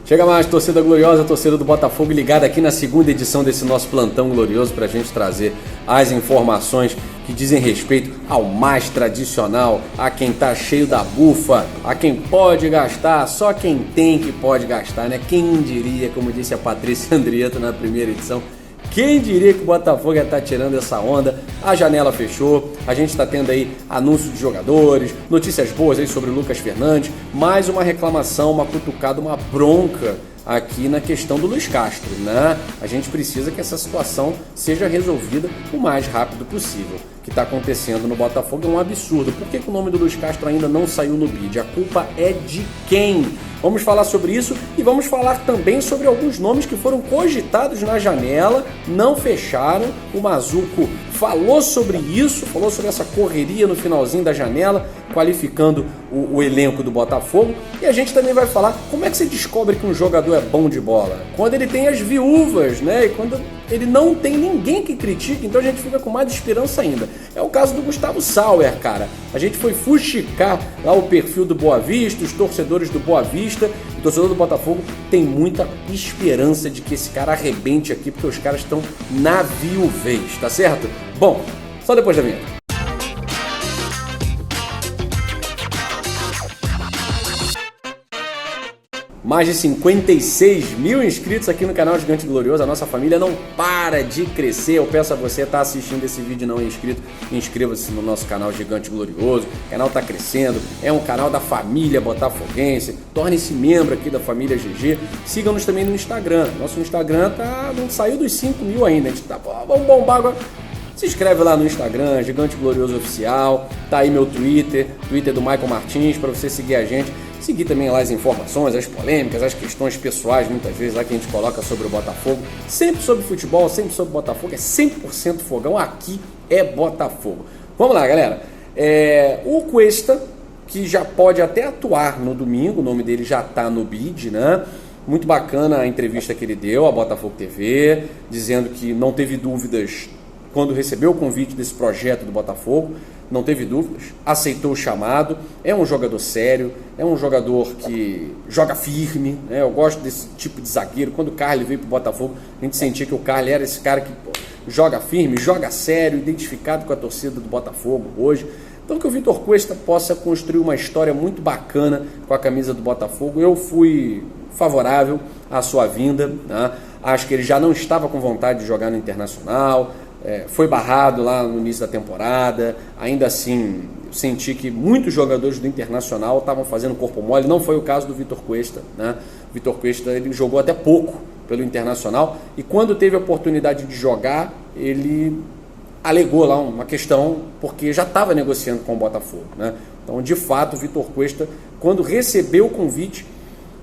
Chega mais, torcida gloriosa, torcida do Botafogo, ligada aqui na segunda edição desse nosso plantão glorioso para a gente trazer as informações que dizem respeito ao mais tradicional, a quem tá cheio da bufa, a quem pode gastar, só quem tem que pode gastar, né? Quem diria, como disse a Patrícia Andrieta na primeira edição, quem diria que o Botafogo ia estar tirando essa onda? A janela fechou, a gente está tendo aí anúncio de jogadores, notícias boas aí sobre o Lucas Fernandes, mais uma reclamação, uma cutucada, uma bronca aqui na questão do Luiz Castro, né? A gente precisa que essa situação seja resolvida o mais rápido possível. O que está acontecendo no Botafogo é um absurdo. Por que o nome do Luiz Castro ainda não saiu no bid? A culpa é de quem? Vamos falar sobre isso e vamos falar também sobre alguns nomes que foram cogitados na janela, não fecharam. O Mazuco falou sobre isso, falou sobre essa correria no finalzinho da janela, qualificando o elenco do Botafogo. E a gente também vai falar como é que você descobre que um jogador é bom de bola. Quando ele tem as viúvas, né? E quando ele não tem ninguém que critique, então a gente fica com mais esperança ainda. É o caso do Gustavo Sauer, cara. A gente foi fuxicar lá o perfil do Boa Vista, os torcedores do Boa Vista. O torcedor do Botafogo tem muita esperança de que esse cara arrebente aqui, porque os caras estão na viuvez, tá certo? Bom, só depois da vinheta. Mais de 56 mil inscritos aqui no canal Gigante Glorioso. A nossa família não para de crescer. Eu peço a você, tá assistindo esse vídeo e não é inscrito, inscreva-se no nosso canal Gigante Glorioso. O canal tá crescendo, é um canal da família botafoguense. Torne-se membro aqui da família GG. Siga-nos também no Instagram. Nosso Instagram não saiu dos 5 mil ainda. A gente tá, vamos bombar agora. Se inscreve lá no Instagram, Gigante Glorioso Oficial. Tá aí meu Twitter do Michael Martins, para você seguir a gente. Seguir também lá as informações, as polêmicas, as questões pessoais, muitas vezes lá que a gente coloca sobre o Botafogo. Sempre sobre futebol, sempre sobre Botafogo, é 100% fogão, aqui é Botafogo. Vamos lá, galera. O Cuesta, que já pode até atuar no domingo, o nome dele já está no bid, né? Muito bacana a entrevista que ele deu à Botafogo TV, dizendo que não teve dúvidas quando recebeu o convite desse projeto do Botafogo. Não teve dúvidas, aceitou o chamado, é um jogador sério, é um jogador que joga firme, né? Eu gosto desse tipo de zagueiro. Quando o Carly veio para o Botafogo, a gente sentia que o Carly era esse cara que joga firme, joga sério, identificado com a torcida do Botafogo hoje. Então que o Vitor Cuesta possa construir uma história muito bacana com a camisa do Botafogo. Eu fui favorável à sua vinda, né? Acho que ele já não estava com vontade de jogar no Internacional. Foi barrado lá no início da temporada. Ainda assim, senti que muitos jogadores do Internacional estavam fazendo corpo mole. Não foi o caso do Vitor Cuesta, né? O Vitor Cuesta, ele jogou até pouco pelo Internacional e quando teve a oportunidade de jogar, ele alegou lá uma questão porque já estava negociando com o Botafogo, né? Então, de fato, o Vitor Cuesta, quando recebeu o convite,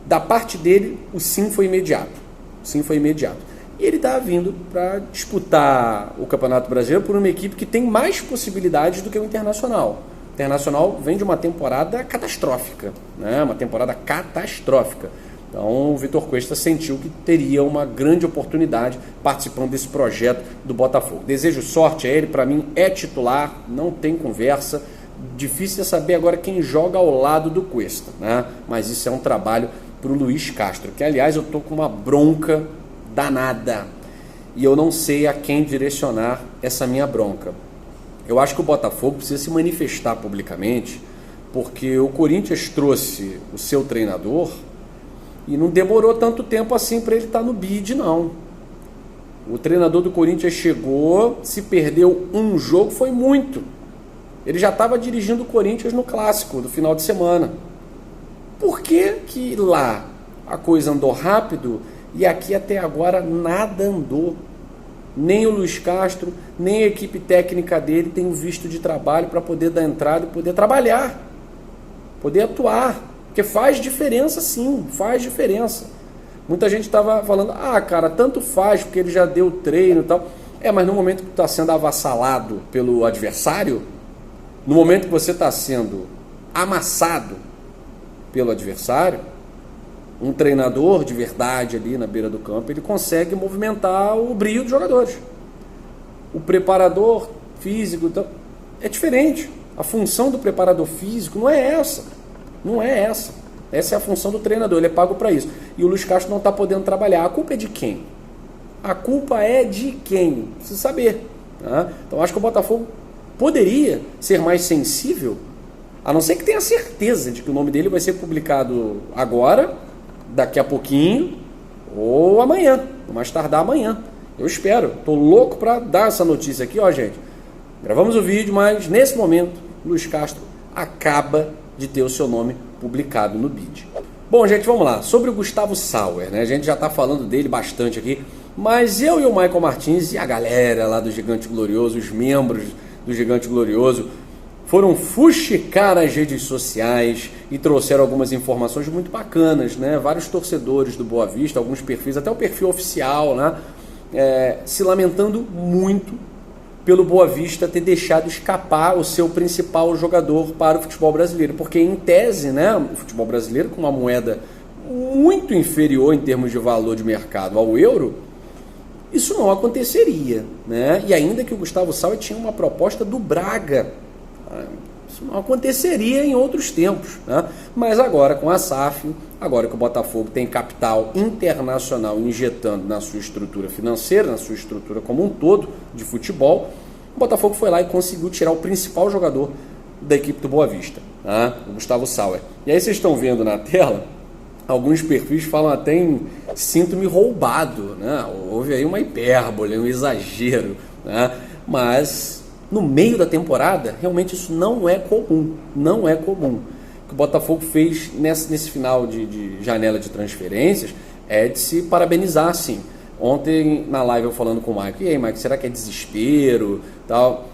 da parte dele, o sim foi imediato. O sim foi imediato. E ele está vindo para disputar o Campeonato Brasileiro por uma equipe que tem mais possibilidades do que o Internacional. O Internacional vem de uma temporada catastrófica, né? Uma temporada catastrófica. Então o Vitor Cuesta sentiu que teria uma grande oportunidade participando desse projeto do Botafogo. Desejo sorte a ele, para mim é titular, não tem conversa. Difícil é saber agora quem joga ao lado do Cuesta, né? Mas isso é um trabalho para o Luiz Castro, que aliás eu estou com uma bronca danada e eu não sei a quem direcionar essa minha bronca. Eu acho que o Botafogo precisa se manifestar publicamente, porque o Corinthians trouxe o seu treinador e não demorou tanto tempo assim para ele estar no bid, não. O treinador do Corinthians chegou, se perdeu um jogo, foi muito. Ele já estava dirigindo o Corinthians no clássico do final de semana. Por que que lá a coisa andou rápido e aqui até agora nada andou? Nem o Luiz Castro, nem a equipe técnica dele tem o visto de trabalho para poder dar entrada e poder trabalhar, poder atuar, porque faz diferença sim, faz diferença. Muita gente estava falando, cara, tanto faz porque ele já deu treino e tal. Mas no momento que está sendo avassalado pelo adversário, no momento que você está sendo amassado pelo adversário, um treinador de verdade ali na beira do campo, ele consegue movimentar o brio dos jogadores. O preparador físico é diferente. A função do preparador físico não é essa. Não é essa. Essa é a função do treinador, ele é pago para isso. E o Luiz Castro não está podendo trabalhar. A culpa é de quem? A culpa é de quem? Precisa saber. Tá? Então acho que o Botafogo poderia ser mais sensível, a não ser que tenha certeza de que o nome dele vai ser publicado agora, daqui a pouquinho, ou amanhã, mais tardar amanhã. Eu espero, tô louco para dar essa notícia aqui, ó, gente. Gravamos o vídeo, mas nesse momento, Luiz Castro acaba de ter o seu nome publicado no BID. Bom, gente, vamos lá. Sobre o Gustavo Sauer, né? A gente já tá falando dele bastante aqui, mas eu e o Michael Martins e a galera lá do Gigante Glorioso, os membros do Gigante Glorioso, foram fuxicar as redes sociais e trouxeram algumas informações muito bacanas, né? Vários torcedores do Boa Vista, alguns perfis, até o perfil oficial, né? Se lamentando muito pelo Boa Vista ter deixado escapar o seu principal jogador para o futebol brasileiro, porque em tese, né, o futebol brasileiro com uma moeda muito inferior em termos de valor de mercado ao euro, isso não aconteceria, né? E ainda que o Gustavo Sauer tinha uma proposta do Braga, isso não aconteceria em outros tempos, né? Mas agora com a SAF, agora que o Botafogo tem capital internacional injetando na sua estrutura financeira, na sua estrutura como um todo de futebol, o Botafogo foi lá e conseguiu tirar o principal jogador da equipe do Boa Vista, né? O Gustavo Sauer. E aí vocês estão vendo na tela, alguns perfis falam até em sinto-me roubado, né? Houve aí uma hipérbole, um exagero, né? Mas no meio da temporada, realmente isso não é comum. Não é comum. O que o Botafogo fez nesse final de janela de transferências é de se parabenizar, sim. Ontem, na live, eu falando com o Mike, e aí, Mike, será que é desespero? Tal.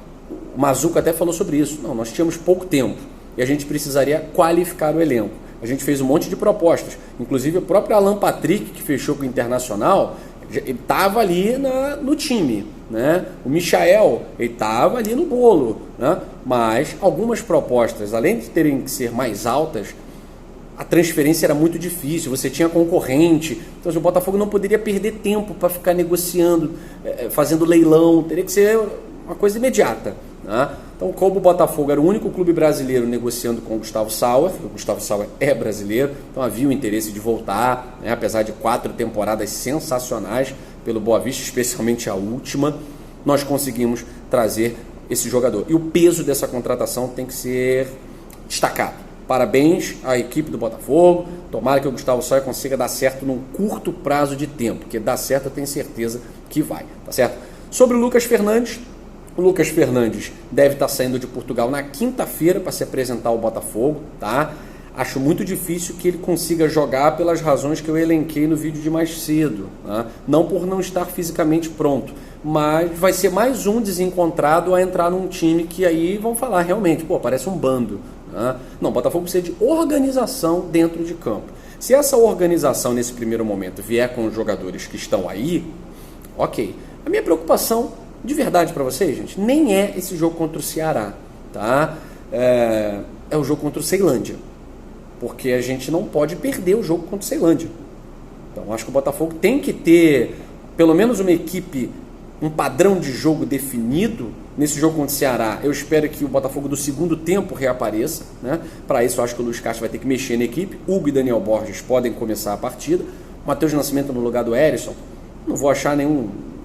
O Mazuco até falou sobre isso. Não, nós tínhamos pouco tempo e a gente precisaria qualificar o elenco. A gente fez um monte de propostas. Inclusive, o próprio Alan Patrick, que fechou com o Internacional, ele estava ali no time, né? O Michael, ele estava ali no bolo, né? Mas algumas propostas, além de terem que ser mais altas, a transferência era muito difícil, você tinha concorrente, então o Botafogo não poderia perder tempo para ficar negociando, fazendo leilão, teria que ser uma coisa imediata, né? Então, como o Botafogo era o único clube brasileiro negociando com o Gustavo Sauer é brasileiro, então havia o interesse de voltar, né? Apesar de 4 temporadas sensacionais pelo Boa Vista, especialmente a última, nós conseguimos trazer esse jogador. E o peso dessa contratação tem que ser destacado. Parabéns à equipe do Botafogo, tomara que o Gustavo Sauer consiga dar certo num curto prazo de tempo, porque dar certo eu tenho certeza que vai, tá certo? Sobre o Lucas Fernandes, o Lucas Fernandes deve estar saindo de Portugal na quinta-feira para se apresentar ao Botafogo, tá? Acho muito difícil que ele consiga jogar pelas razões que eu elenquei no vídeo de mais cedo, tá? Não por não estar fisicamente pronto, mas vai ser mais um desencontrado a entrar num time que aí vão falar realmente, pô, parece um bando, tá? Não, o Botafogo precisa de organização dentro de campo. Se essa organização nesse primeiro momento vier com os jogadores que estão aí, ok. A minha preocupação de verdade para vocês, gente, nem é esse jogo contra o Ceará, tá? É o jogo contra o Ceilândia, porque a gente não pode perder o jogo contra o Ceilândia. Então acho que o Botafogo tem que ter pelo menos uma equipe, um padrão de jogo definido nesse jogo contra o Ceará. Eu espero que o Botafogo do segundo tempo reapareça, né? Para isso eu acho que o Luiz Castro vai ter que mexer na equipe. Hugo e Daniel Borges podem começar a partida. Matheus Nascimento no lugar do Erisson, não vou achar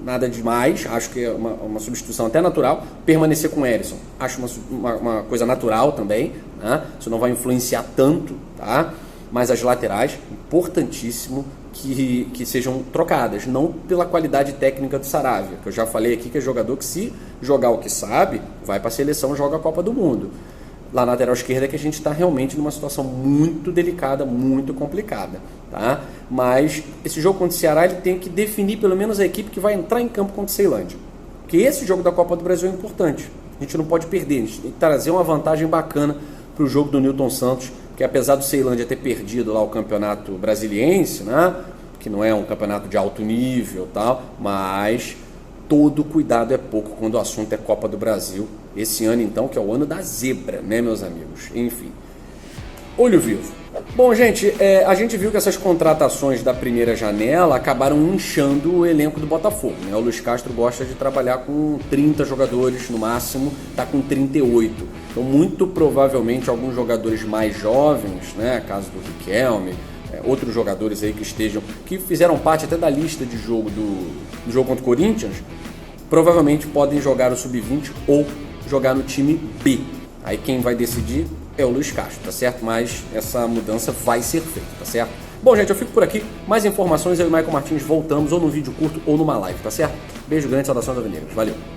nada demais, acho que é uma substituição até natural. Permanecer com o Erisson, acho uma coisa natural também, né? Isso não vai influenciar tanto, tá? Mas as laterais, importantíssimo que sejam trocadas, não pela qualidade técnica do Saravia, que eu já falei aqui que é jogador que, se jogar o que sabe, vai para a seleção, joga a Copa do Mundo. Lá na lateral esquerda é que a gente está realmente numa situação muito delicada, muito complicada, tá? Mas esse jogo contra o Ceará, ele tem que definir pelo menos a equipe que vai entrar em campo contra o Ceilândia, porque esse jogo da Copa do Brasil é importante, a gente não pode perder, a gente tem que trazer uma vantagem bacana para o jogo do Nilton Santos, que apesar do Ceilândia ter perdido lá o campeonato brasiliense, né, que não é um campeonato de alto nível, tal, mas todo cuidado é pouco quando o assunto é Copa do Brasil. Esse ano, então, que é o ano da zebra, né, meus amigos? Enfim, olho vivo. Bom, gente, a gente viu que essas contratações da primeira janela acabaram inchando o elenco do Botafogo, né? O Luiz Castro gosta de trabalhar com 30 jogadores no máximo, tá com 38. Então, muito provavelmente, alguns jogadores mais jovens, né, caso do Riquelme, outros jogadores aí que fizeram parte até da lista de jogo do jogo contra o Corinthians, provavelmente podem jogar o Sub-20 ou jogar no time B. Aí quem vai decidir é o Luiz Castro, tá certo? Mas essa mudança vai ser feita, tá certo? Bom, gente, eu fico por aqui. Mais informações, eu e o Michael Martins voltamos ou num vídeo curto ou numa live, tá certo? Beijo grande, saudações alvinegras. Valeu!